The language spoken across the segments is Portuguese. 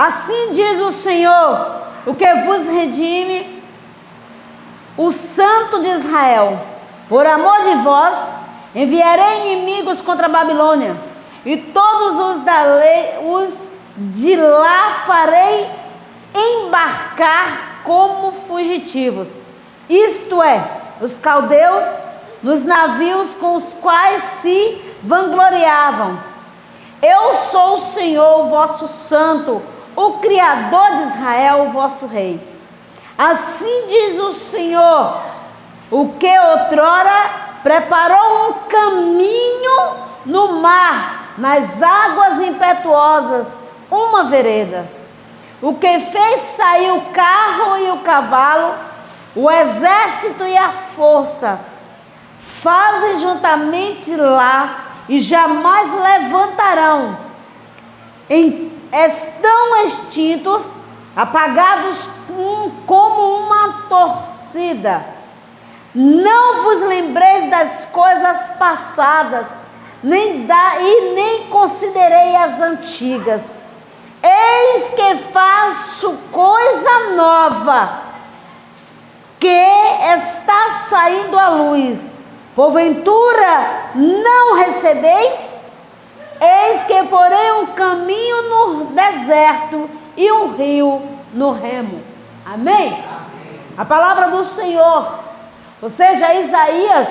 Assim diz o Senhor, o que vos redime, o Santo de Israel. Por amor de vós, enviarei inimigos contra a Babilônia, e todos os de lá farei embarcar como fugitivos. Isto é, os caldeus, nos navios com os quais se vangloriavam. Eu sou o Senhor, o vosso santo, o Criador de Israel, o vosso rei. Assim diz o Senhor, o que outrora preparou um caminho no mar, nas águas impetuosas, uma vereda. O que fez sair o carro e o cavalo, o exército e a força, fazem juntamente lá e jamais levantarão. Estão extintos, apagados como uma torcida. Não vos lembreis das coisas passadas, nem considerei as antigas. Eis que faço coisa nova, que está saindo à luz. Porventura não recebeis? Eis que porei um caminho no deserto e um rio no remo. Amém? Amém. A palavra do Senhor, ou seja, Isaías,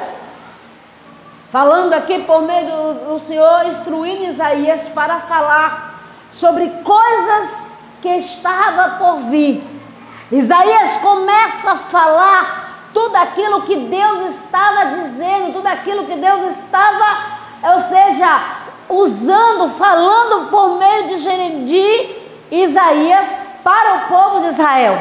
falando aqui por meio do Senhor, instruindo Isaías para falar sobre coisas que estava por vir. Isaías começa a falar tudo aquilo que Deus estava dizendo, tudo aquilo que Deus estava, ou seja, usando, falando por meio de Isaías para o povo de Israel.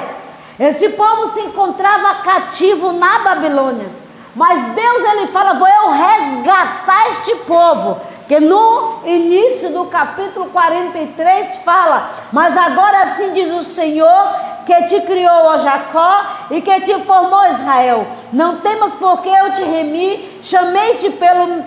Esse povo se encontrava cativo na Babilônia, mas Deus, ele fala: vou eu resgatar este povo, que no início do capítulo 43 fala: mas agora assim diz o Senhor, que te criou, ó Jacó, e que te formou, Israel. Não temas, porque eu te remi, chamei-te pelo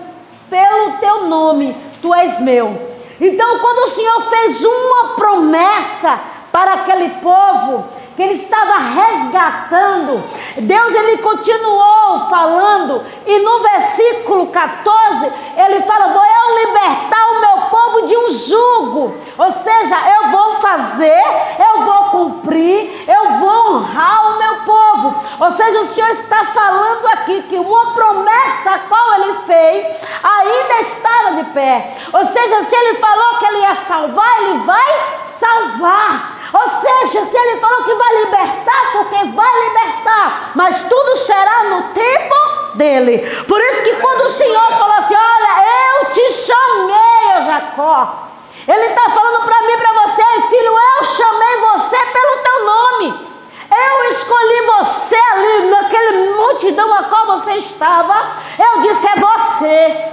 teu nome, tu és meu. Então, quando o Senhor fez uma promessa para aquele povo, que ele estava resgatando, Deus, ele continuou falando, e no versículo 14, ele fala: vou eu libertar o meu povo de um jugo, ou seja, eu vou fazer, eu vou cumprir, eu vou honrar o meu povo. Ou seja, o Senhor está falando aqui que uma promessa a qual ele fez ainda estava de pé. Ou seja, se ele falou que ele ia salvar, ele vai salvar. Ou seja, se ele falou que vai libertar, porque vai libertar, mas tudo será no tempo dele. Por isso que quando o Senhor falou assim: olha, eu te chamei, ó Jacó, ele está falando para mim e para você: filho, eu chamei você pelo teu nome, eu escolhi você ali naquele multidão a qual você estava. Eu disse: é você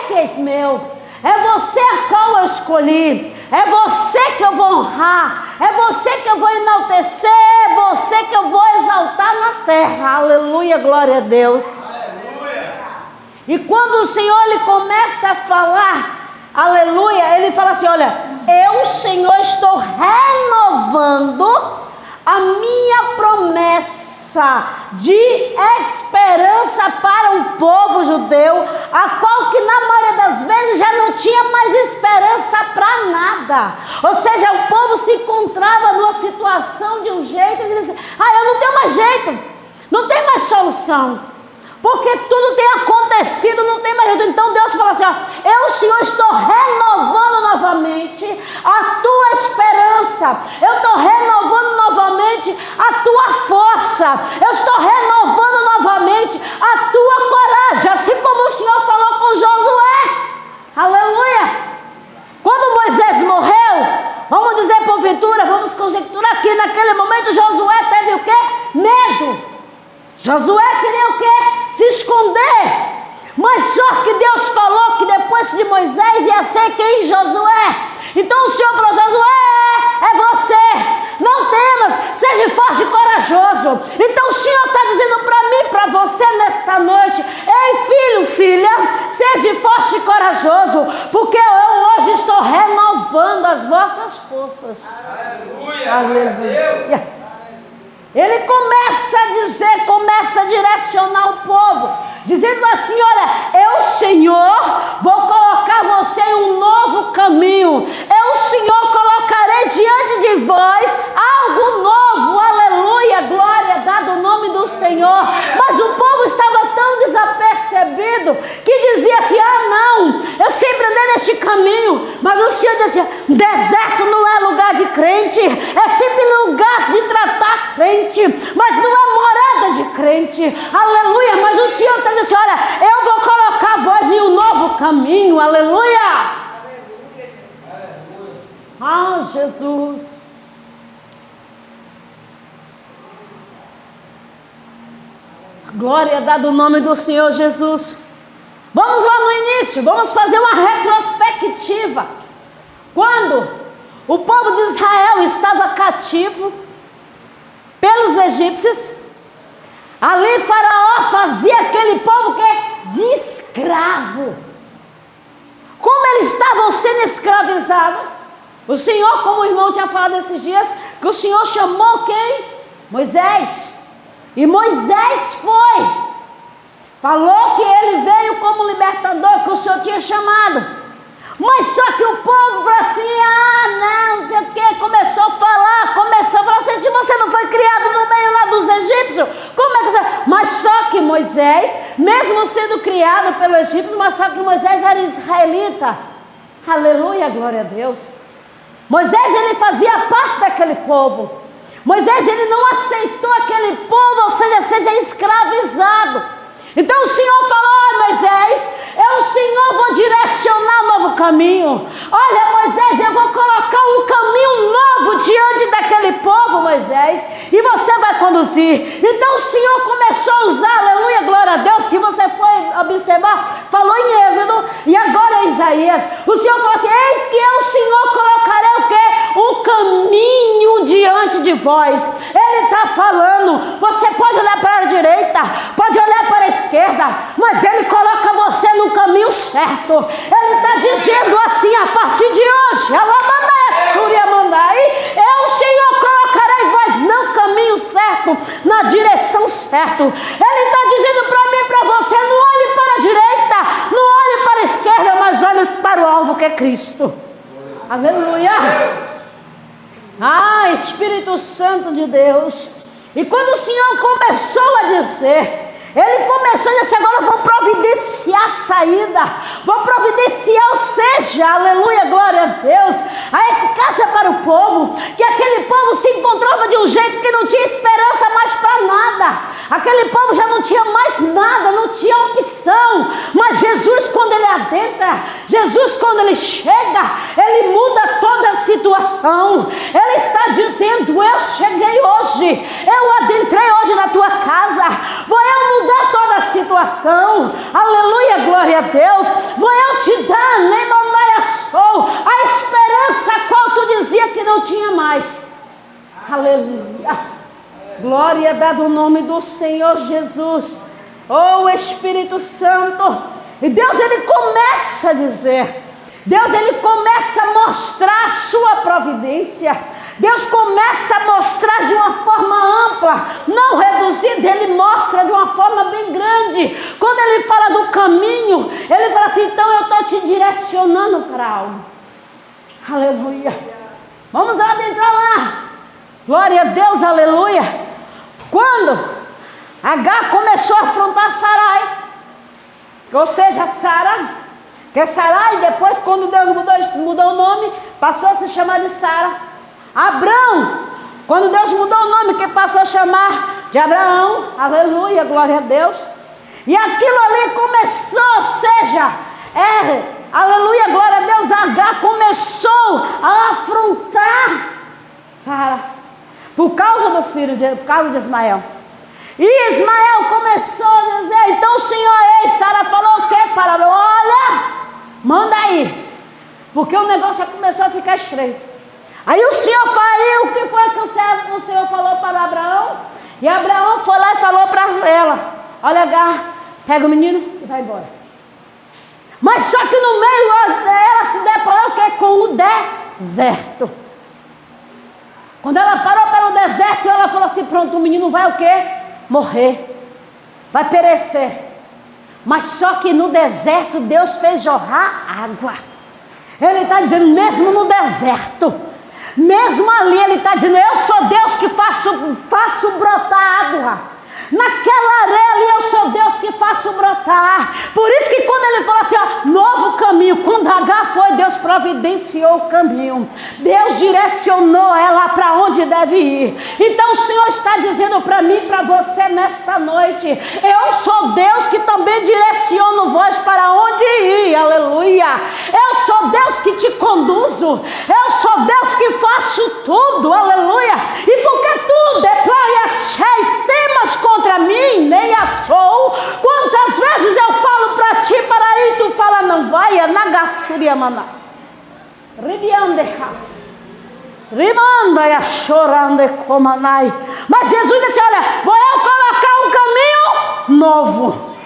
que és meu, é você a qual eu escolhi, é você que eu vou honrar, é você que eu vou enaltecer, é você que eu vou exaltar na terra. Aleluia, glória a Deus. Aleluia. E quando o Senhor, ele começa a falar, aleluia, ele fala assim: olha, eu, Senhor, estou renovando a minha promessa de esperança para um povo judeu, a qual que na maioria das vezes já não tinha mais esperança para nada. Ou seja, o povo se encontrava numa situação de um jeito que dizia: eu não tenho mais jeito, não tem mais solução, porque tudo tem acontecido, não tem mais jeito. Então Deus fala assim: eu, Senhor, estou renovando novamente a tua esperança, eu estou renovando novamente a tua força, eu estou renovando novamente a tua coragem, assim como o Senhor falou com Josué. Aleluia. Quando Moisés morreu, vamos dizer porventura, vamos conjecturar que naquele momento Josué teve o quê? Medo. Josué queria o quê? Se esconder. Mas só que Deus falou que depois de Moisés ia ser quem? Josué. Então o Senhor falou: Josué, é você, não temas, seja forte e corajoso. Então o Senhor está dizendo para mim, para você nessa noite: ei, filho, filha, seja forte e corajoso, porque eu hoje estou renovando as vossas forças. Aleluia. Ele começa a dizer, começa a direcionar o povo, dizendo assim: olha, eu, Senhor, vou colocar você em um novo caminho. Eu, Senhor, colocarei diante de vós algo novo. Aleluia, glória, dado o nome do Senhor. Mas o povo estava tão desapercebido que dizia assim: ah, não, eu sempre andei neste caminho. Mas o Senhor dizia: deserto não é lugar de crente, é sempre lugar de tratar crente, mas não é morada de crente. Aleluia. Mas o Senhor está dizendo assim: olha, eu vou colocar vós em um novo caminho. Aleluia. Ah, Jesus. Glória dada o nome do Senhor Jesus. Vamos lá no início, vamos fazer uma retrospectiva. Quando o povo de Israel estava cativo pelos egípcios, ali Faraó fazia aquele povo de escravo. Como eles estavam sendo escravizados, o Senhor, como o irmão tinha falado esses dias, que o Senhor chamou quem? Moisés. E Moisés foi, falou que ele veio como libertador, que o Senhor tinha chamado. Mas só que o povo falou assim: ah, não sei o que, começou a falar assim: você não foi criado no meio lá dos egípcios? Como é que você... Mas só que Moisés, mesmo sendo criado pelo egípcio, mas só que Moisés era israelita. Aleluia, glória a Deus. Moisés, ele fazia parte daquele povo. Moisés, ele não aceitou aquele povo, ou seja escravizado. Então o Senhor falou: Moisés, eu, Senhor, vou direcionar um novo caminho. Olha, Moisés, eu vou colocar um caminho novo diante daquele povo, Moisés, e você vai conduzir. Então o Senhor começou a usar, aleluia, glória a Deus, que você foi observar, falou em Êxodo e agora em Isaías. O Senhor falou assim: eis que eu, Senhor, colocarei o quê? Um caminho diante de vós. Ele está falando, você pode olhar para a direita, pode olhar para a esquerda, mas Ele coloca você no caminho certo. Ele está dizendo assim: a partir de hoje, eu, Senhor, colocarei vós no caminho certo, na direção certa. Ele está dizendo para mim e para você: não olhe para a direita, não olhe para a esquerda, mas olhe para o alvo que é Cristo. Aleluia. Ah, Espírito Santo de Deus. E quando o Senhor começou a dizer, Ele começou a dizer: agora eu vou providenciar a saída, vou providenciar, ou seja, aleluia, glória a Deus, a eficácia para o povo, que aquele povo se encontrava de um jeito que não tinha esperança mais para nada. Aquele povo já não tinha mais nada, não tinha opção. Mas Jesus, quando Ele adentra, Jesus, quando Ele chega, Ele muda toda a situação. Ele está dizendo: eu cheguei hoje, eu adentrei hoje na tua casa, vou eu mudar toda a situação. Aleluia, glória a Deus. Vou eu te dar, nem sou a esperança a qual tu dizia que não tinha mais. Aleluia. Glória dada o nome do Senhor Jesus. Oh, Espírito Santo. E Deus, Ele começa a dizer, Deus, Ele começa a mostrar a sua providência. Deus começa a mostrar de uma forma ampla, não reduzida. Ele mostra de uma forma bem grande. Quando Ele fala do caminho, Ele fala assim: então eu estou te direcionando para algo. Aleluia. Vamos adentrar lá. Glória a Deus, aleluia. Quando Agar começou a afrontar Sarai, ou seja, Sara, que é Sarai, depois quando Deus mudou o nome, passou a se chamar de Sara. Abrão, quando Deus mudou o nome, que passou a chamar de Abraão, aleluia, glória a Deus. E aquilo ali começou, ou seja, aleluia, glória a Deus, Agar começou a afrontar Sara, por causa do filho, por causa de Ismael. E Ismael começou a dizer: então o Senhor, Sara falou o que para Abraão? Olha, manda aí, porque o negócio já começou a ficar estreito. Aí o Senhor falou, o que foi que o Senhor falou para Abraão? E Abraão foi lá e falou para ela: olha, Agar, pega o menino e vai embora. Mas só que no meio dela se deparou o que? Com o deserto. Quando ela parou para o deserto, ela falou assim: pronto, o menino vai o quê? Morrer, vai perecer. Mas só que no deserto Deus fez jorrar água. Ele está dizendo, mesmo no deserto, mesmo ali, ele está dizendo: eu sou Deus que faço brotar água. Naquela areia ali, eu sou Deus que faço brotar. Por isso que quando ele fala assim, ó, novo caminho, quando H foi, Deus providenciou o caminho. Deus direcionou ela para onde deve ir. Então o Senhor está dizendo para mim e para você nesta noite: eu sou Deus que também direciono vós para onde ir. Aleluia. Eu sou Deus que te conduzo. Eu sou Deus que faço tudo. Aleluia. E porque tu deploias temas contra mim, nem assou. Quantas vezes eu falo para ti para ir, tu fala não vai, é na gasturia manás. Ribiandecas. Rimanda e chorando comanai. Mas Jesus disse: olha, vou eu colocar um caminho novo.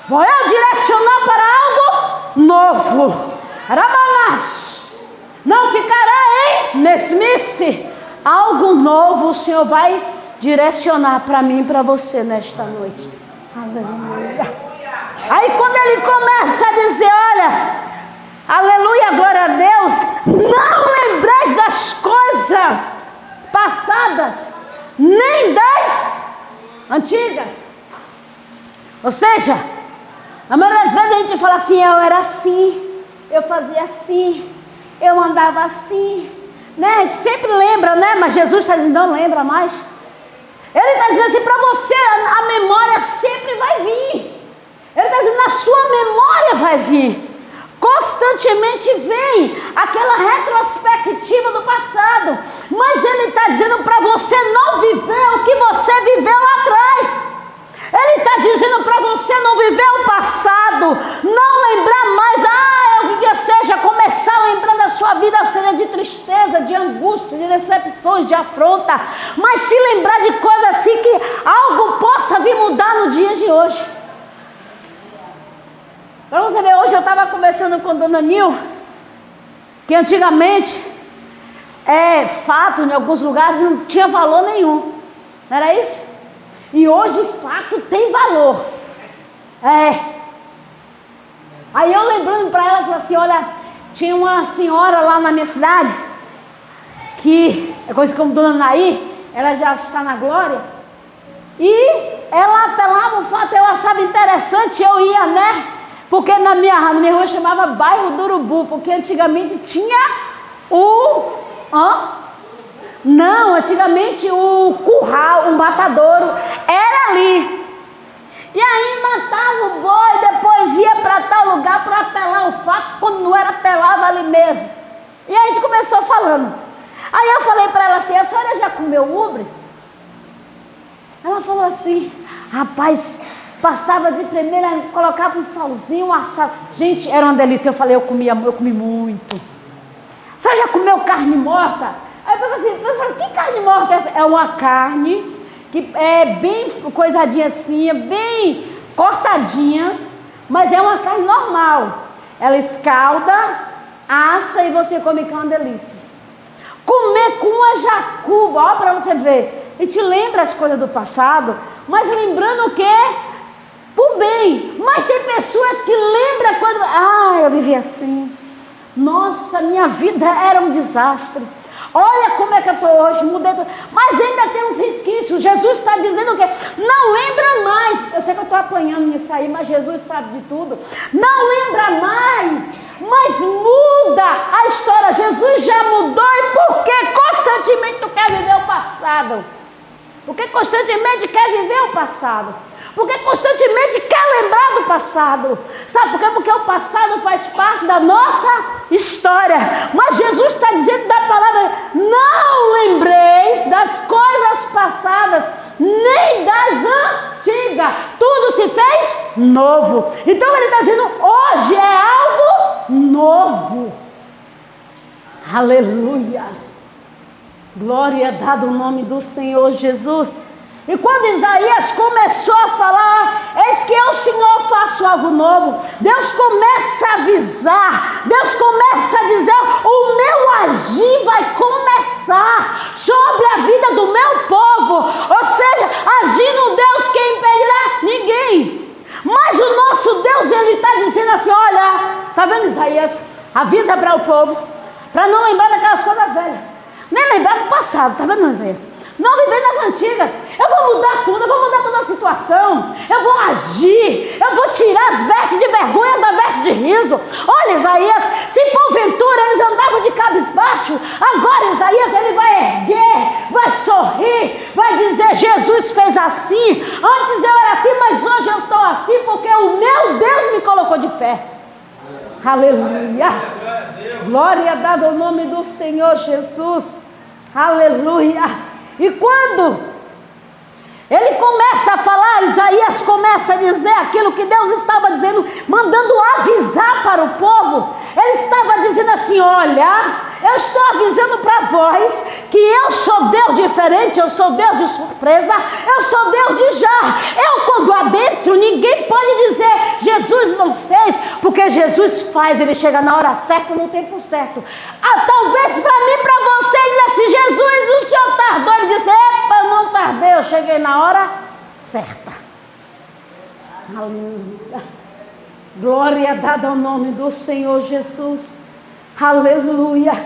Vou eu direcionar para algo novo. Rabanás. Não ficará em mesmice. Algo novo o Senhor vai direcionar para mim e para você nesta noite. Aleluia. Aí quando ele começa a dizer: olha, aleluia, glória a Deus, não lembreis das coisas passadas, nem das antigas. Ou seja, a maioria das vezes a gente fala assim: eu era assim, eu fazia assim, eu andava assim, né? A gente sempre lembra, né? Mas Jesus está dizendo: não lembra mais. Ele está dizendo assim para você: a memória sempre vai vir. Ele está dizendo: na sua memória vai vir. Constantemente vem aquela retrospectiva do passado. Mas ele está dizendo para você não viver o que você viveu lá atrás. Ele está dizendo para você não viver o passado, não lembrar mais: eu vivia, seja começar a lembrar da sua vida, seja de tristeza, de angústia, de decepções, de afronta, mas se lembrar de coisas assim que algo possa vir mudar no dia de hoje. Para você ver, hoje eu estava conversando com a dona Nil, que antigamente, fato em alguns lugares não tinha valor nenhum, não era isso? E hoje fato tem valor. Aí eu lembrando para ela, falei assim: olha, tinha uma senhora lá na minha cidade, que é coisa como Dona Naí, ela já está na glória, e ela apelava o fato, eu achava interessante, eu ia, né? Porque na minha rua chamava Bairro do Urubu, porque antigamente tinha antigamente o curral, o matadouro, era ali. E aí matava o boi, depois ia para tal lugar para apelar o fato, quando não era, apelava ali mesmo. E aí a gente começou falando. Aí eu falei para ela assim: a senhora já comeu ubre? Ela falou assim: rapaz, passava de primeira, colocava um salzinho, assado. Gente, era uma delícia. Eu falei: eu comi muito. Você já comeu carne morta? Aí eu falei assim: pessoal, que carne morta é essa? É uma carne que é bem coisadinha assim, bem cortadinhas, mas é uma carne normal. Ela escalda, assa e você come, que é uma delícia. Comer com uma jacuba, ó, para você ver. A gente lembra as coisas do passado, mas lembrando o quê? Por bem. Mas tem pessoas que lembram quando... eu vivi assim. Nossa, minha vida era um desastre. Olha como é que eu estou hoje, mudei tudo. Mas ainda tem uns resquícios. Jesus está dizendo o quê? Não lembra mais. Eu sei que eu estou apanhando nisso aí, mas Jesus sabe de tudo. Não lembra mais, mas muda a história. Jesus já mudou. E por que constantemente tu quer viver o passado? Porque constantemente quer viver o passado. Porque constantemente quer lembrar do passado. Sabe por quê? Porque o passado faz parte da nossa história. Mas Jesus está dizendo da palavra: não lembreis das coisas passadas, nem das antigas. Tudo se fez novo. Então ele está dizendo: hoje é algo novo. Aleluia. Glória dada ao nome do Senhor Jesus. E quando Isaías começou a falar, eis que eu, Senhor, faço algo novo. Deus começa a avisar, Deus começa a dizer, o meu agir vai começar sobre a vida do meu povo. Ou seja, agindo Deus, quem impedirá? Ninguém. Mas o nosso Deus, Ele está dizendo assim, olha, está vendo Isaías? Avisa para o povo, para não lembrar daquelas coisas velhas. Nem lembrar do passado, está vendo Isaías? Não viver nas antigas. Eu vou mudar tudo, eu vou mudar toda a situação. Eu vou agir, eu vou tirar as vestes de vergonha da veste de riso. Olha, Isaías, se porventura eles andavam de cabisbaixo, agora Isaías, ele vai erguer, vai sorrir, vai dizer, Jesus fez assim, antes eu era assim, mas hoje eu estou assim, porque o meu Deus me colocou de pé. Aleluia. Glória dada ao nome do Senhor Jesus. Aleluia. E quando ele começa a falar, Isaías começa a dizer aquilo que Deus estava dizendo, mandando avisar para o povo. Ele estava dizendo assim, olha, eu estou avisando para vós que eu sou Deus diferente, eu sou Deus de surpresa, eu sou Deus de já. Eu quando adentro, ninguém pode dizer, Jesus não fez, porque Jesus faz, ele chega na hora certa, no tempo certo. Talvez para mim, para vocês, assim, Jesus, o Senhor tardou, ele disse, epa, eu não tardei, eu cheguei na hora certa. Aleluia. Glória dada ao nome do Senhor Jesus. Aleluia.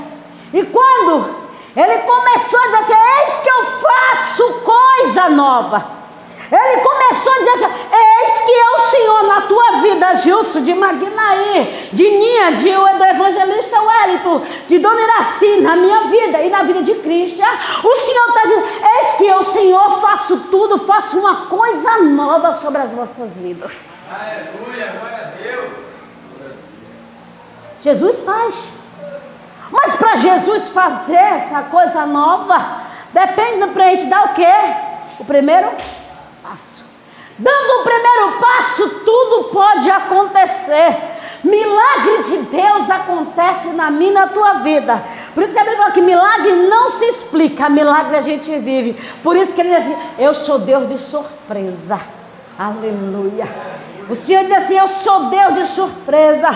E quando ele começou a dizer assim, eis que eu faço coisa nova. Ele começou a dizer assim, eis que eu, Senhor, na tua vida, Gilson, de Magnaí, de Ninha, do evangelista Wellington, de Dona Iraci, na minha vida e na vida de Cristian, o Senhor está dizendo, eis que eu, Senhor, faço tudo, faço uma coisa nova sobre as vossas vidas. Aleluia, glória a Deus. Jesus faz. Mas para Jesus fazer essa coisa nova, depende para a gente dar o quê? O primeiro passo. Dando o primeiro passo, tudo pode acontecer. Milagre de Deus acontece na minha e na tua vida. Por isso que a Bíblia fala que milagre não se explica, milagre a gente vive. Por isso que ele diz assim, eu sou Deus de surpresa. Aleluia. O Senhor diz assim, eu sou Deus de surpresa.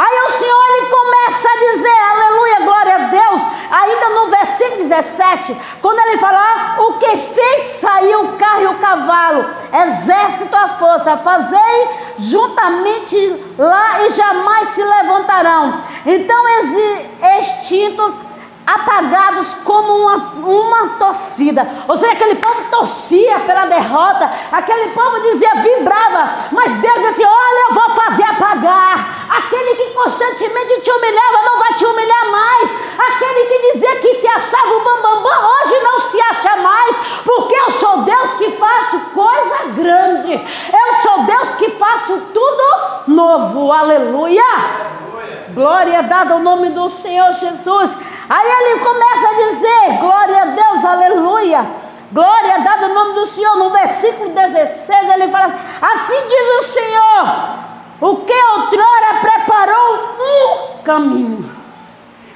Aí o Senhor, ele começa a dizer, aleluia, glória a Deus, ainda no versículo 17, quando ele fala, o que fez sair o carro e o cavalo, exército à força, fazei juntamente lá e jamais se levantarão. Então extintos, apagados como uma torcida. Ou seja, aquele povo torcia pela derrota, aquele povo dizia, vibrava, mas Deus dizia assim, olha, eu vou fazer apagar. Aquele que constantemente te humilhava não vai te humilhar mais. Aquele que dizia que se achava o bambambam, hoje não se acha mais, porque eu sou Deus que faço coisa grande, eu sou Deus que faço tudo novo. Aleluia. Glória dada ao nome do Senhor Jesus. Aí ele começa a dizer, glória a Deus, aleluia, glória dada ao nome do Senhor. No versículo 16 ele fala, assim diz o Senhor, o que outrora preparou um caminho.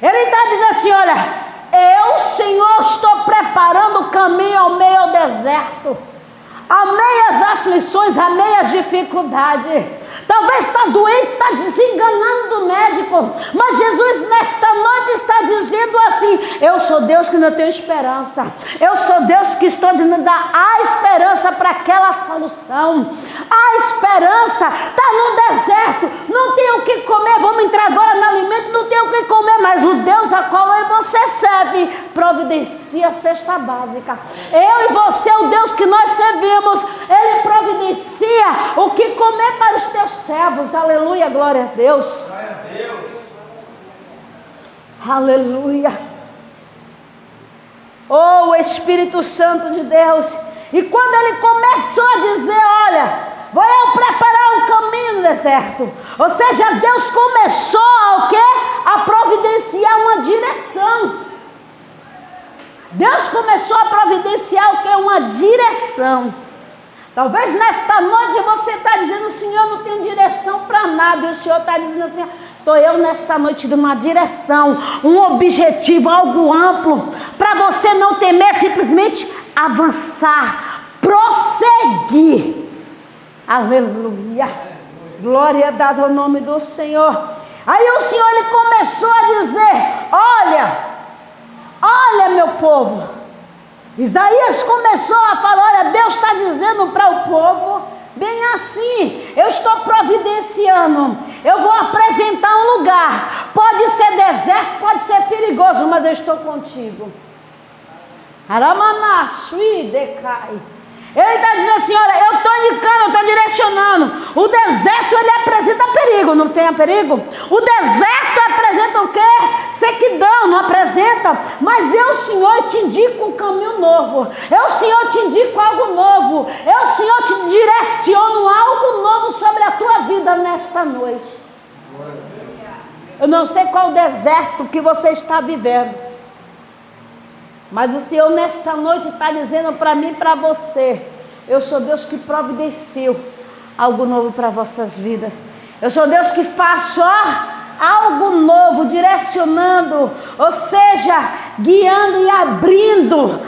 Ele está dizendo assim, olha, eu, Senhor, estou preparando o caminho ao meio ao deserto, amei as aflições, amei as dificuldades. Talvez está doente, está desenganando do médico, mas Jesus nesta noite está dizendo assim, eu sou Deus que não tenho esperança, eu sou Deus que estou dizendo, há esperança para aquela solução, há esperança, está no deserto, não tem o que comer, vamos entrar agora no alimento, não tem o que comer, mas o Deus a qual eu e você serve, providencia a cesta básica. Eu e você, o Deus que nós servimos, Ele providencia o que comer para os teus servos. Aleluia, glória a Deus. Glória a Deus. Aleluia. Oh, Espírito Santo de Deus. E quando ele começou a dizer, olha, vou eu preparar um caminho no deserto. Ou seja, Deus começou a, o quê? A providenciar uma direção. Deus começou a providenciar o quê? Uma direção. Talvez nesta noite você está dizendo, Senhor, não tenho direção para nada. E o Senhor está dizendo assim, estou eu nesta noite de uma direção, um objetivo, algo amplo, para você não temer, simplesmente avançar, prosseguir. Aleluia. Glória dada ao nome do Senhor. Aí o Senhor, ele começou a dizer: olha meu povo. Isaías começou a falar: olha, Deus está dizendo para o povo, bem assim, eu estou providenciando, eu vou apresentar um lugar, pode ser deserto, pode ser perigoso, mas eu estou contigo. Aramanashui decai. Ele está dizendo assim: olha, eu estou indicando, eu estou direcionando. O deserto, ele apresenta perigo, não tem perigo? O deserto apresenta o quê? Sequidão, não apresenta. Mas eu, Senhor, te indico um caminho novo. Eu, Senhor, te indico algo novo. Eu, Senhor, te direciono algo novo sobre a tua vida nesta noite. Eu não sei qual o deserto que você está vivendo, mas o Senhor nesta noite está dizendo para mim e para você: eu sou Deus que providencio algo novo para vossas vidas. Eu sou Deus que faço algo novo, direcionando, ou seja, guiando e abrindo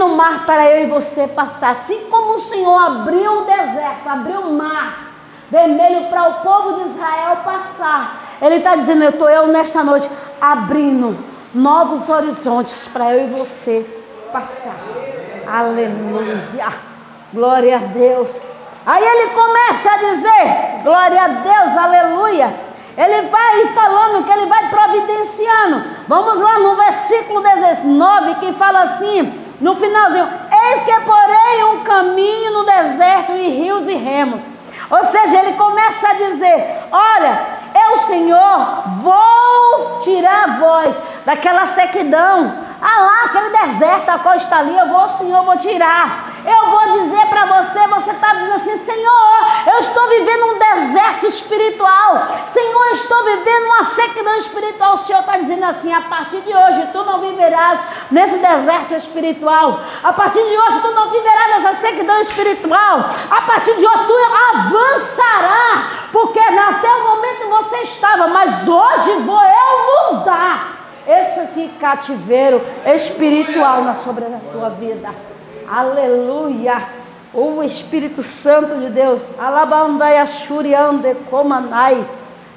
o mar para eu e você passar. Assim como o Senhor abriu o deserto, abriu o mar vermelho para o povo de Israel passar, Ele está dizendo: eu nesta noite abrindo novos horizontes para eu e você passar. Aleluia. Glória a Deus. Aí ele começa a dizer: glória a Deus, aleluia. Ele vai falando que ele vai providenciando. Vamos lá no versículo 19, que fala assim, no finalzinho: eis que porei um caminho no deserto e rios e remos. Ou seja, ele começa a dizer: olha, eu, Senhor, vou tirar a voz daquela sequidão. Lá, aquele deserto, a qual está ali, Senhor, vou tirar. Eu vou dizer para você, você está dizendo assim: Senhor, eu estou vivendo um deserto espiritual. Senhor, eu estou vivendo uma sequidão espiritual. O Senhor está dizendo assim: a partir de hoje, tu não viverás nesse deserto espiritual. A partir de hoje, tu não viverás nessa sequidão espiritual. A partir de hoje, tu avançarás. Porque até o momento você estava, mas hoje vou eu mudar esse cativeiro espiritual sobre a tua vida. Aleluia. O Espírito Santo de Deus. Alabandai ashuriande komanai.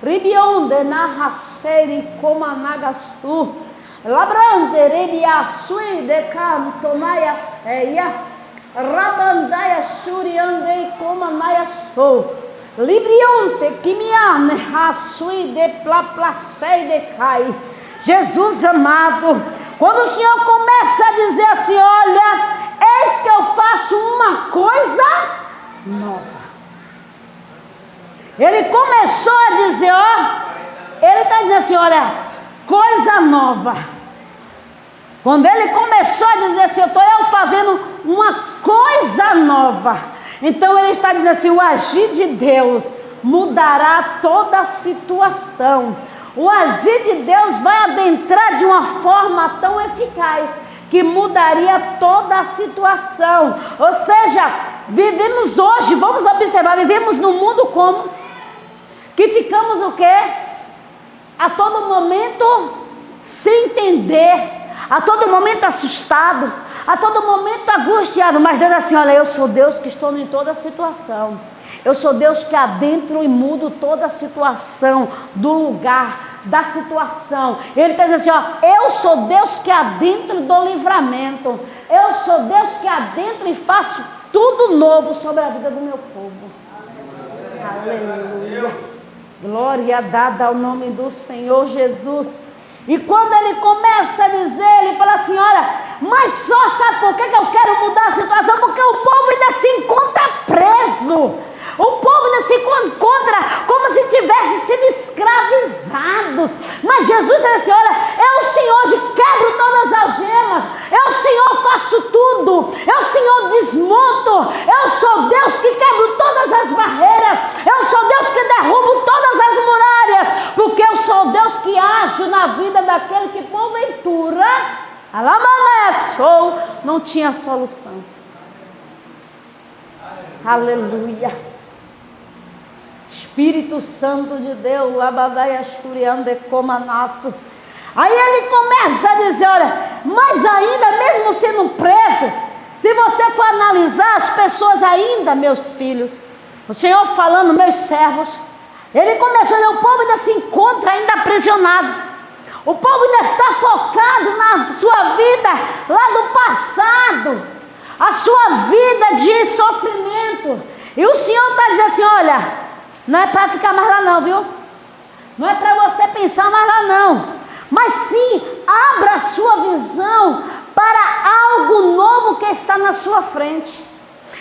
Ribionde narraseri komanagasu. Labrande ribiasui de cantonaias eia. Rabandai ashuriande komanaiasu. Librionte kimiane hasui de plaplacei de cai. Jesus amado, quando o Senhor começa a dizer assim: olha, eis que eu faço uma coisa nova. Ele começou a dizer, ele está dizendo assim: olha, coisa nova. Quando ele começou a dizer assim: eu estou fazendo uma coisa nova. Então ele está dizendo assim: o agir de Deus mudará toda a situação. O agir de Deus vai adentrar de uma forma tão eficaz que mudaria toda a situação. Ou seja, vivemos hoje, vamos observar, vivemos num mundo como? Que ficamos o quê? A todo momento sem entender, a todo momento assustado, a todo momento angustiado. Mas Deus assim: olha, eu sou Deus que estou em toda a situação. Eu sou Deus que adentro e mudo toda a situação, do lugar, da situação. Ele está dizendo assim: eu sou Deus que adentro do livramento. Eu sou Deus que adentro e faço tudo novo sobre a vida do meu povo. Aleluia. Glória dada ao nome do Senhor Jesus. E quando ele começa a dizer, ele fala assim: olha, mas só sabe por que eu quero mudar a situação? Porque o povo ainda se encontra preso. O povo ainda se encontra como se tivesse sido escravizados. Mas Jesus diz assim: olha, eu, Senhor, quebro todas as algemas. Eu, Senhor, faço tudo. Eu, Senhor, desmonto. Eu sou Deus que quebro todas as barreiras. Eu sou Deus que derrubo todas as muralhas. Porque eu sou Deus que ajo na vida daquele que porventura não tinha solução. Aleluia. Espírito Santo de Deus, labadaia shuriande comanaço. Aí ele começa a dizer: olha, mas ainda mesmo sendo preso, Se você for analisar as pessoas ainda, meus filhos, o Senhor falando, meus servos, Ele começou a dizer, o povo ainda se encontra ainda aprisionado. O povo ainda está focado na sua vida lá do passado, a sua vida de sofrimento. E o Senhor está dizendo assim, olha, não é para ficar mais lá não, viu? Não é para você pensar mais lá não. Mas sim, abra a sua visão para algo novo que está na sua frente.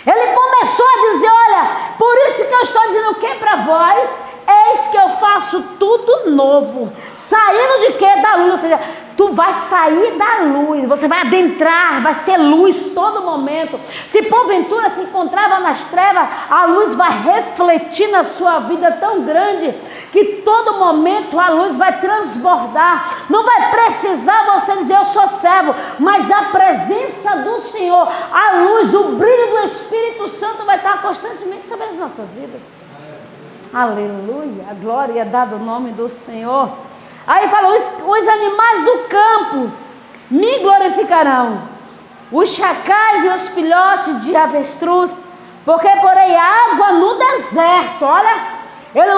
Ele começou a dizer, olha, por isso que eu estou dizendo o que para vós? Eis que eu faço tudo novo. Saindo de quê? Da luz. Ou seja, tu vai sair da luz, você vai adentrar, vai ser luz todo momento. Se porventura se encontrava nas trevas, a luz vai refletir na sua vida tão grande, que todo momento a luz vai transbordar. Não vai precisar você dizer eu sou servo, mas a presença do Senhor, a luz, o brilho do Espírito Santo vai estar constantemente sobre as nossas vidas. Aleluia, a glória é dada ao nome do Senhor. Aí falou, os animais do campo me glorificarão, os chacais e os filhotes de avestruz, porque porei água no deserto. Olha,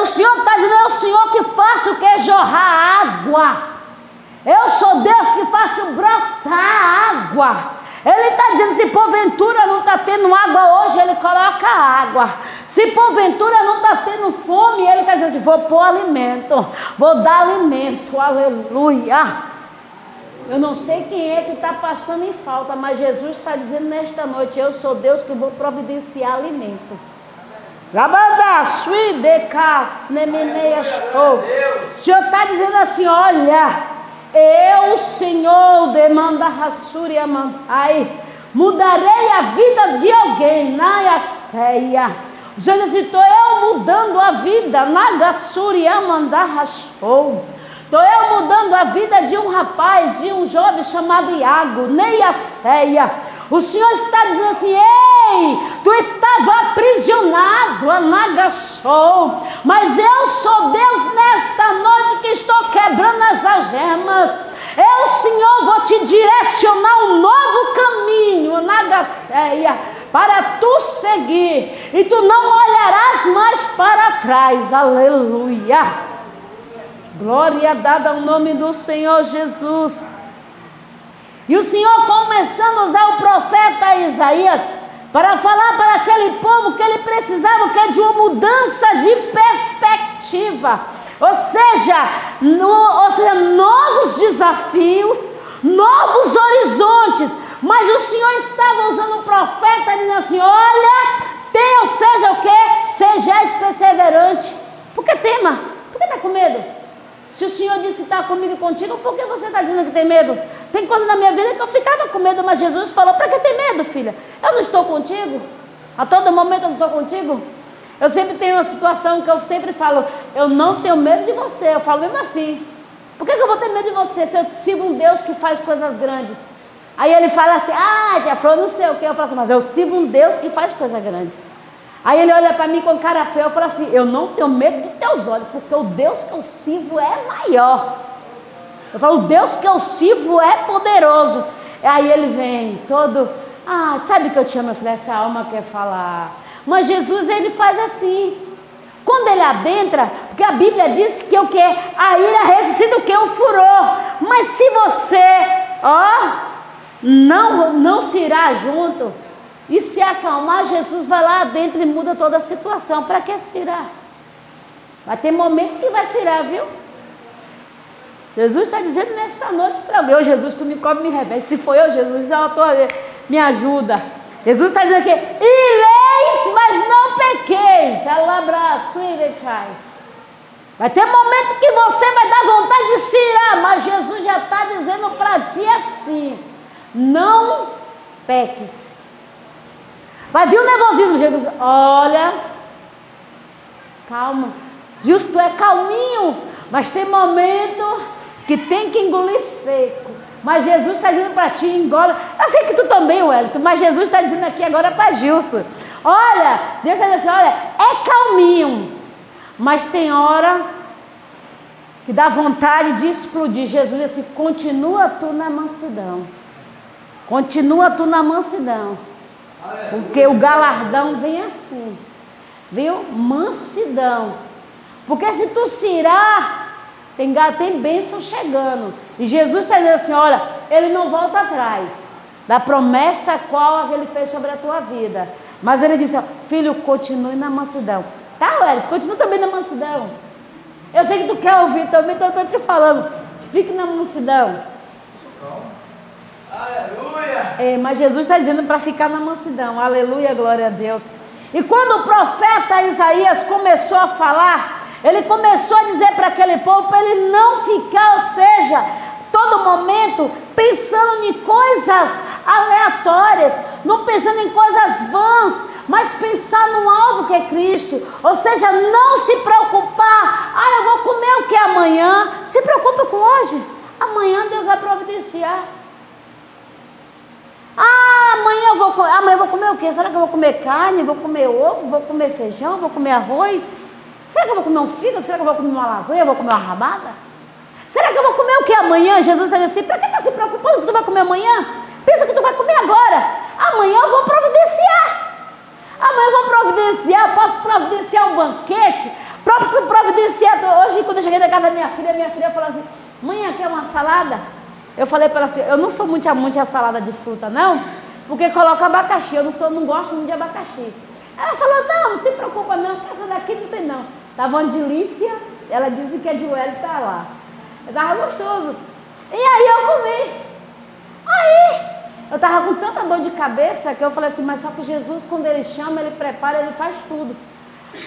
o Senhor está dizendo, é o Senhor que faça o que? Jorrar água. Eu sou Deus que faço brotar água. Ele está dizendo, se porventura não está tendo água hoje, Ele coloca água. Se porventura não está tendo fome, Ele está dizendo assim, vou pôr alimento, vou dar alimento, aleluia. Eu não sei quem é que está passando em falta, mas Jesus está dizendo nesta noite, eu sou Deus que vou providenciar alimento. O Senhor está dizendo assim, olha, eu, Senhor, demanda rassúria, ai, mudarei a vida de alguém, na ceia. O Senhor disse, estou eu mudando a vida, na gassúria, mandar rachou. Estou eu mudando a vida de um rapaz, de um jovem chamado Iago, nem a ceia. O Senhor está dizendo assim, ei, tu estava aprisionado, anagassou, mas eu sou Deus nesta noite que estou quebrando as algemas. Eu, Senhor, vou te direcionar um novo caminho, anagaceia, para tu seguir, e tu não olharás mais para trás, aleluia. Glória dada ao nome do Senhor Jesus. E o Senhor começando a usar o profeta Isaías para falar para aquele povo que ele precisava de uma mudança de perspectiva. Ou seja, novos desafios, novos horizontes. Mas o Senhor estava usando o profeta dizendo assim, olha, tenha, seja o que? Sejais perseverante. Por que tema? Por que está com medo? Se o Senhor disse que está comigo e contigo, por que você está dizendo que tem medo? Tem coisa na minha vida que eu ficava com medo, mas Jesus falou, para que ter medo, filha? Eu não estou contigo? A todo momento eu não estou contigo? Eu sempre tenho uma situação que eu sempre falo, eu não tenho medo de você, eu falo mesmo assim. Por que eu vou ter medo de você se eu sirvo um Deus que faz coisas grandes? Aí ele fala assim, já falou não sei o que, eu falo assim, mas eu sirvo um Deus que faz coisa grande. Aí ele olha para mim com cara feia, eu falo assim, eu não tenho medo dos teus olhos, porque o Deus que eu sirvo é maior. Eu falo, o Deus que eu sirvo é poderoso. Aí ele vem todo, sabe que eu te amo? Eu falei, essa alma quer falar. Mas Jesus, ele faz assim. Quando ele adentra, porque a Bíblia diz que o que? A ira ressuscita o que? O furor. Mas se você, não se irá junto e se acalmar, Jesus vai lá dentro e muda toda a situação. Para que se irá? Vai ter momento que vai se irar, viu? Jesus está dizendo nessa noite para alguém, Jesus, tu me cobre e me revela. Se foi eu, Jesus, me ajuda. Jesus está dizendo aqui, ireis, mas não pequeis. Alabraço, irecai. Vai ter momento que você vai dar vontade de se irar, mas Jesus já está dizendo para ti assim, não peques. Vai vir o nervosismo, Jesus, olha, calma, justo é calminho, mas tem momento que tem que engolir seco. Mas Jesus está dizendo para ti, engole. Eu sei que tu também, Wellington, mas Jesus está dizendo aqui agora para Gilson. Olha, Deus está dizendo assim, olha, é calminho, mas tem hora que dá vontade de explodir. Jesus disse, continua tu na mansidão. Continua tu na mansidão. Porque o galardão vem assim, viu? Mansidão. Porque se tu se irar, tem bênção chegando. E Jesus está dizendo assim, olha, ele não volta atrás da promessa qual ele fez sobre a tua vida. Mas ele disse, ó, filho, continue na mansidão. Tá, Hélio, continua também na mansidão. Eu sei que tu quer ouvir também, então eu estou te falando. Fique na mansidão. Aleluia! Mas Jesus está dizendo para ficar na mansidão. Aleluia, glória a Deus. E quando o profeta Isaías começou a falar, ele começou a dizer para aquele povo, para ele não ficar, ou seja, todo momento pensando em coisas aleatórias, não pensando em coisas vãs, mas pensar no alvo que é Cristo. Ou seja, não se preocupar, eu vou comer o que amanhã. Se preocupa com hoje. Amanhã Deus vai providenciar. Amanhã eu vou comer o quê? Será que eu vou comer carne? Vou comer ovo? Vou comer feijão? Vou comer arroz? Será que eu vou comer um fígado? Será que eu vou comer uma lasanha? Vou comer uma rabada? Será que eu vou comer o que amanhã? Jesus está dizendo assim, para que está se preocupando que tu vai comer amanhã? Pensa que tu vai comer agora. Amanhã eu vou providenciar. Amanhã eu vou providenciar. Posso providenciar um banquete? Posso providenciar. Hoje, quando eu cheguei da casa da minha filha falou assim, mãe, quer uma salada? Eu falei para ela assim, eu não sou muito amante de salada de fruta, não, porque coloca abacaxi, eu não gosto muito de abacaxi. Ela falou, não se preocupa não, que essa daqui não tem não. Tava uma delícia, ela disse que a de Joelho tá lá. Tava gostoso. E aí eu comi. Aí, eu tava com tanta dor de cabeça, que eu falei assim, mas só que Jesus, quando ele chama, ele prepara, ele faz tudo.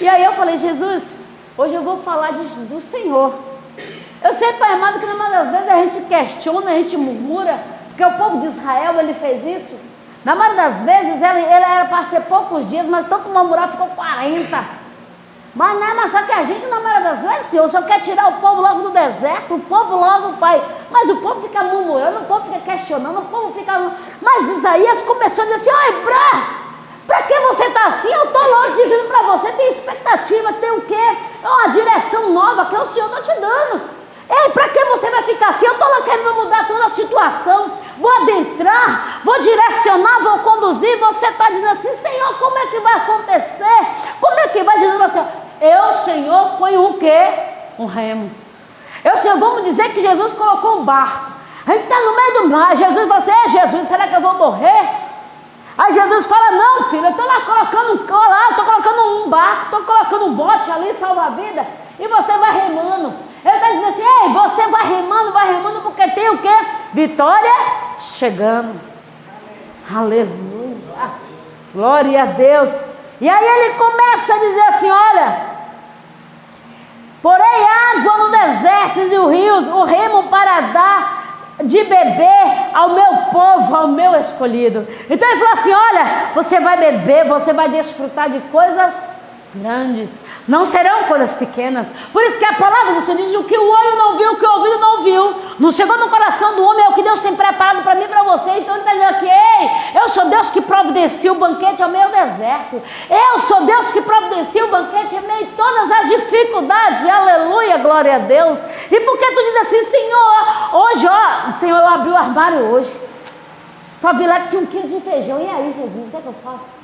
E aí eu falei, Jesus, hoje eu vou falar do Senhor. Eu sei, Pai amado, que na maioria das vezes a gente questiona, a gente murmura, porque o povo de Israel, ele fez isso. Na maioria das vezes, ele era para ser poucos dias, mas tanto murmurar ficou 40. Mas só que a gente, na maioria das vezes, Senhor, só quer tirar o povo logo do deserto, o povo logo, Pai. Mas o povo fica murmurando, o povo fica questionando, o povo fica... Mas Isaías começou a dizer assim, para que você está assim? Eu estou logo dizendo para você, tem expectativa, tem o quê? É uma direção nova que o Senhor está te dando. Ei, para que você vai ficar assim? Eu estou lá querendo mudar toda a situação, vou adentrar, vou direcionar, vou conduzir. Você está dizendo assim, Senhor, como é que vai acontecer? Como é que vai? Jesus assim, eu, Senhor, ponho o quê? Um remo. Eu, Senhor, vamos dizer que Jesus colocou um barco. A gente está no meio do mar, Jesus, você, Jesus, será que eu vou morrer? Aí Jesus fala, não filho, eu estou lá colocando um barco, estou colocando um bote ali, salva-vida, e você vai remando. Ele está dizendo assim, ei, você vai remando, porque tem o quê? Vitória chegando. Aleluia. Glória a Deus. E aí ele começa a dizer assim, olha, porém água no deserto e os rios, o remo para dar de beber ao meu povo, ao meu escolhido. Então ele falou assim, olha, você vai beber, você vai desfrutar de coisas grandes. Não serão coisas pequenas. Por isso que a palavra do Senhor diz, o que o olho não viu, o que o ouvido não viu, não chegou no coração do homem, é o que Deus tem preparado para mim e para você. Então ele está dizendo aqui, ei, eu sou Deus que providencia o banquete ao meu deserto. Eu sou Deus que providencia o banquete ao meio de todas as dificuldades. Aleluia, glória a Deus. E por que tu diz assim, Senhor, hoje, ó, Senhor, eu abri o armário hoje, só vi lá que tinha 1 quilo de feijão. E aí, Jesus, o que é que eu faço?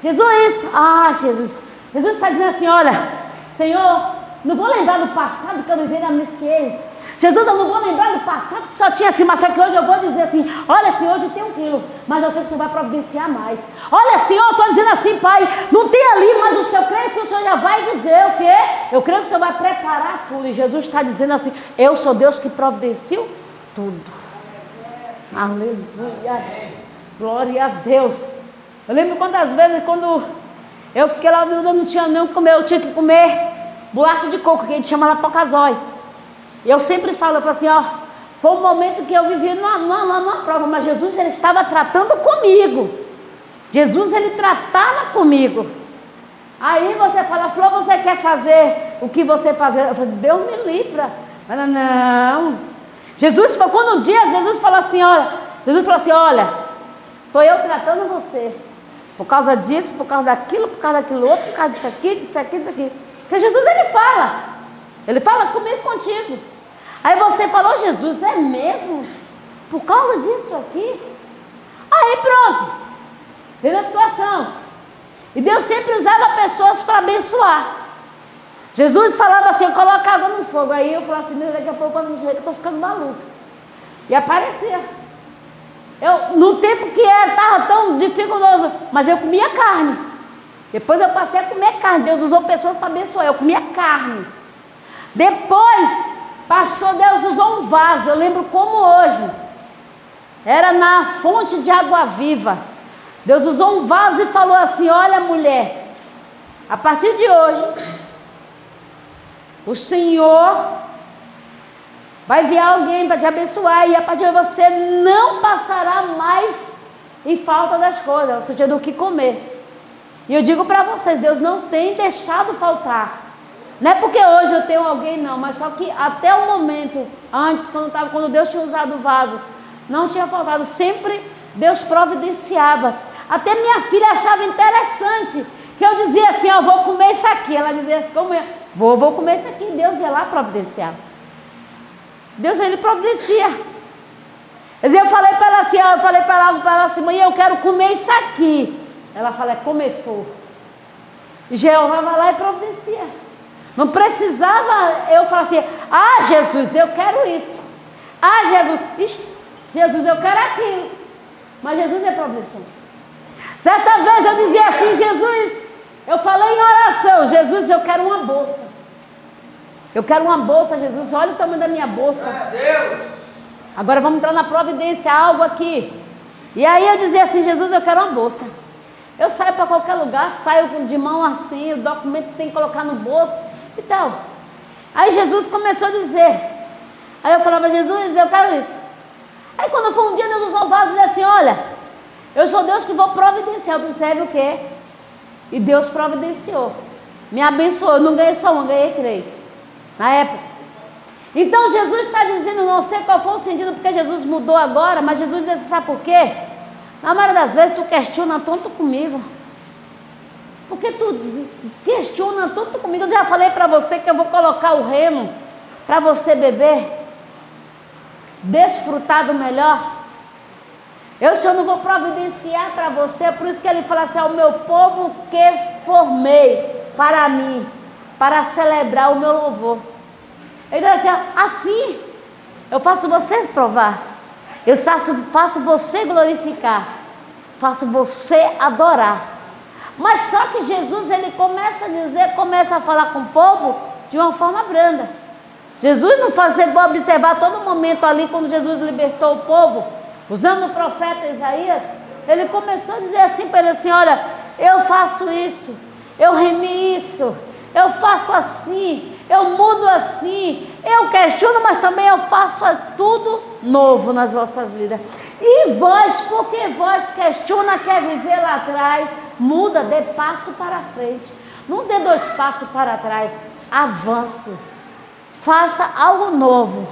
Jesus, Jesus está dizendo assim, olha, Senhor, não vou lembrar do passado que eu vivei na mesquez. Jesus, eu não vou lembrar do passado que só tinha assim, mas só que hoje eu vou dizer assim, olha Senhor, hoje tem 1 quilo, mas eu sei que o Senhor vai providenciar mais. Olha Senhor, eu estou dizendo assim, Pai, não tem ali, mas o Senhor, eu creio que o Senhor já vai dizer o quê? Eu creio que o Senhor vai preparar tudo. E Jesus está dizendo assim, eu sou Deus que providencia tudo. Aleluia, glória a Deus. Eu lembro quantas vezes, quando eu fiquei lá, eu não tinha nem o que comer, eu tinha que comer bolacha de coco, que a gente chama lá pocazói. E eu sempre falo assim, ó, foi um momento que eu vivi numa prova, mas Jesus, ele estava tratando comigo. Jesus, ele tratava comigo. Aí você fala, Flor, você quer fazer o que você fazer? Eu falei, Deus me livra. Mas não. Jesus, quando um dia Jesus falou assim, olha, estou eu tratando você. Por causa disso, por causa daquilo outro, por causa disso aqui. Porque Jesus, ele fala comigo, contigo. Aí você falou, Jesus, é mesmo? Por causa disso aqui? Aí pronto. Entendeu a situação? E Deus sempre usava pessoas para abençoar. Jesus falava assim, coloca água no fogo. Aí eu falava assim, meu, daqui a pouco eu não sei, eu estou ficando maluca. E aparecia. No tempo que estava tão dificultoso, mas eu comia carne. Depois eu passei a comer carne. Deus usou pessoas para abençoar. Eu comia carne. Depois passou, Deus usou um vaso. Eu lembro como hoje. Era na fonte de água viva. Deus usou um vaso e falou assim, olha mulher, a partir de hoje, o Senhor vai enviar alguém para te abençoar. E a partir de você não passará mais em falta das coisas, ou seja, do que comer. E eu digo para vocês, Deus não tem deixado faltar. Não é porque hoje eu tenho alguém, não, mas só que até o momento, antes, quando Deus tinha usado vasos, não tinha faltado. Sempre Deus providenciava. Até minha filha achava interessante, que eu dizia assim, eu vou comer isso aqui. Ela dizia assim, como é? Vou comer isso aqui. Deus ia lá providenciar. Deus, ele providencia. Eu falei para ela assim, mãe, eu quero comer isso aqui. Ela fala, começou. E Jeová vai lá e providencia. Não precisava eu falar assim, Jesus, eu quero isso. Jesus, eu quero aquilo. Mas Jesus é providencial. Certa vez eu dizia assim, Jesus, eu falei em oração, Jesus, eu quero uma bolsa. Eu quero uma bolsa, Jesus, olha o tamanho da minha bolsa. Deus. Agora vamos entrar na providência, algo aqui. E aí eu dizia assim, Jesus, eu quero uma bolsa. Eu saio para qualquer lugar, saio de mão assim, o documento tem que colocar no bolso e tal. Aí Jesus começou a dizer. Aí eu falava, Jesus, eu quero isso. Aí quando foi um dia, Deus usou o vaso e disse assim, olha, eu sou Deus que vou providenciar. Eu disse, o quê? E Deus providenciou. Me abençoou. Eu não ganhei só uma, ganhei 3. Na época. Então Jesus está dizendo, não sei qual foi o sentido, porque Jesus mudou agora, mas Jesus disse, sabe por quê? Na maioria das vezes tu questiona tanto comigo. Porque tu questiona tanto comigo. Eu já falei para você que eu vou colocar o remo para você beber. Desfrutar do melhor. Senhor, não vou providenciar para você. Por isso que ele fala assim, o meu povo que formei para mim, para celebrar o meu louvor. Ele diz assim, eu faço você provar. Eu faço você glorificar. Faço você adorar. Mas só que Jesus, ele começa a falar com o povo de uma forma branda. Jesus não faz, você vai observar todo momento ali, quando Jesus libertou o povo, usando o profeta Isaías, ele começou a dizer assim para ele assim, olha, eu faço isso, eu remi isso, eu faço assim, eu mudo assim, eu questiono, mas também eu faço tudo novo nas vossas vidas. E vós, porque vós questiona, quer viver lá atrás, muda, dê passo para frente. Não dê 2 passos para trás, avance. Faça algo novo,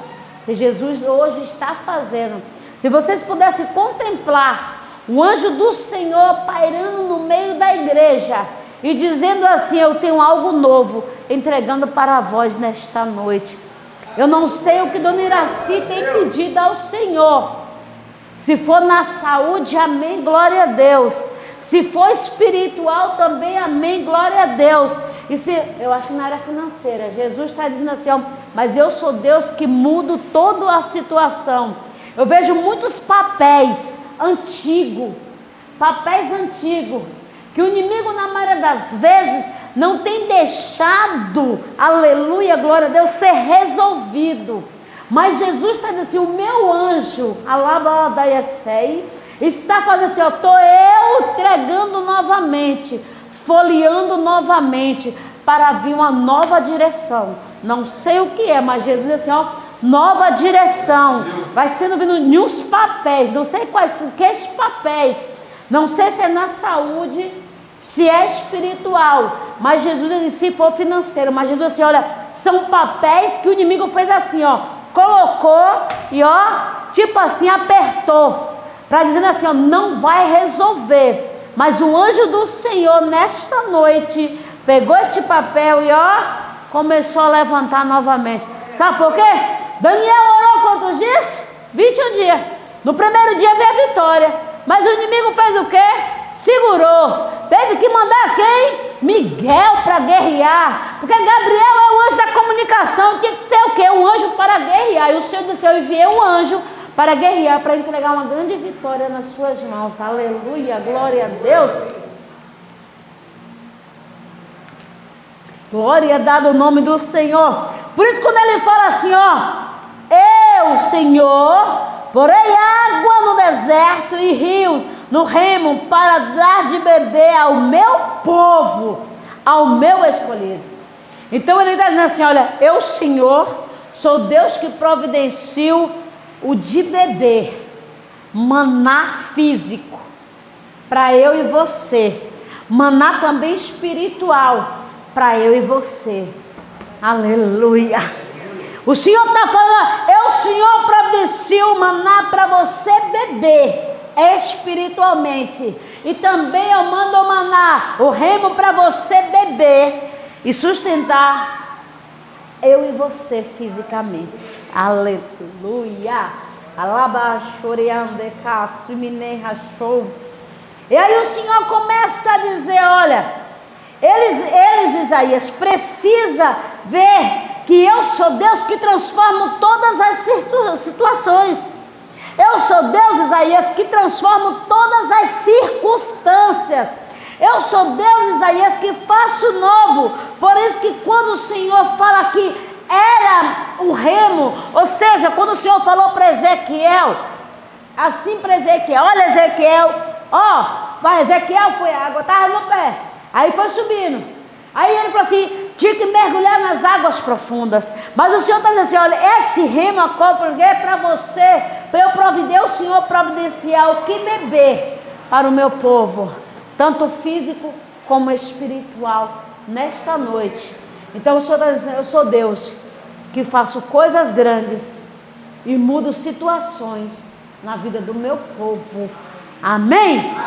que Jesus hoje está fazendo. Se vocês pudessem contemplar o anjo do Senhor pairando no meio da igreja e dizendo assim, eu tenho algo novo, entregando para vós nesta noite. Eu não sei o que Dona Iraci tem pedido ao Senhor. Se for na saúde, amém, glória a Deus. Se for espiritual também, amém, glória a Deus. E se, eu acho que na área financeira, Jesus está dizendo assim, mas eu sou Deus que mudo toda a situação. Eu vejo muitos papéis antigos, que o inimigo na maioria das vezes não tem deixado, aleluia, glória a Deus, ser resolvido. Mas Jesus está dizendo assim, o meu anjo, Alabadaiacei, está fazendo assim, estou eu entregando novamente, folheando novamente, para vir uma nova direção. Não sei o que é, mas Jesus diz assim, nova direção. Vai sendo vindo nos papéis, não sei quais, o que é esses papéis. Não sei se é na saúde, se é espiritual, mas Jesus disse, se for financeiro, mas Jesus assim, olha, são papéis que o inimigo fez assim, colocou e tipo assim, apertou, para dizendo assim, não vai resolver. Mas o anjo do Senhor nesta noite pegou este papel e começou a levantar novamente. Sabe por quê? Daniel orou quantos dias? 21 dias. No primeiro dia veio a vitória. Mas o inimigo fez o quê? segurou. Teve que mandar quem? Miguel para guerrear. Porque Gabriel é o anjo da comunicação. Tinha que ser o quê? Um anjo para guerrear. E o Senhor disse: eu enviei um anjo para guerrear, para entregar uma grande vitória nas suas mãos. Aleluia, glória a Deus. Glória dada ao nome do Senhor. Por isso quando ele fala assim, eu, Senhor, porei água no deserto e rios no remo para dar de beber ao meu povo, ao meu escolhido. Então ele está dizendo assim, olha, eu, Senhor, sou Deus que providencio o de beber, maná físico, para eu e você, maná também espiritual, para eu e você. Aleluia. O Senhor está falando, eu, Senhor, providencio o maná para você beber espiritualmente. E também eu mando o maná, o remo para você beber e sustentar eu e você fisicamente. Aleluia. Alabaxoreande casimine rachou. E aí o Senhor começa a dizer, olha, eles, Isaías, precisa ver que eu sou Deus que transformo todas as situações. Eu sou Deus, Isaías, que transformo todas as circunstâncias. Eu sou Deus, Isaías, que faço novo. Por isso que quando o Senhor fala que era o remo, ou seja, quando o Senhor falou para Ezequiel, assim para Ezequiel, olha Ezequiel, vai, Ezequiel foi água, estava no pé. Aí foi subindo. Aí ele falou assim, tinha que mergulhar nas águas profundas. Mas o Senhor está dizendo assim, olha, esse remo é para você, para eu providenciar, o Senhor providenciar o que beber para o meu povo, tanto físico como espiritual, nesta noite. Então o Senhor está dizendo, eu sou Deus, que faço coisas grandes e mudo situações na vida do meu povo. Amém?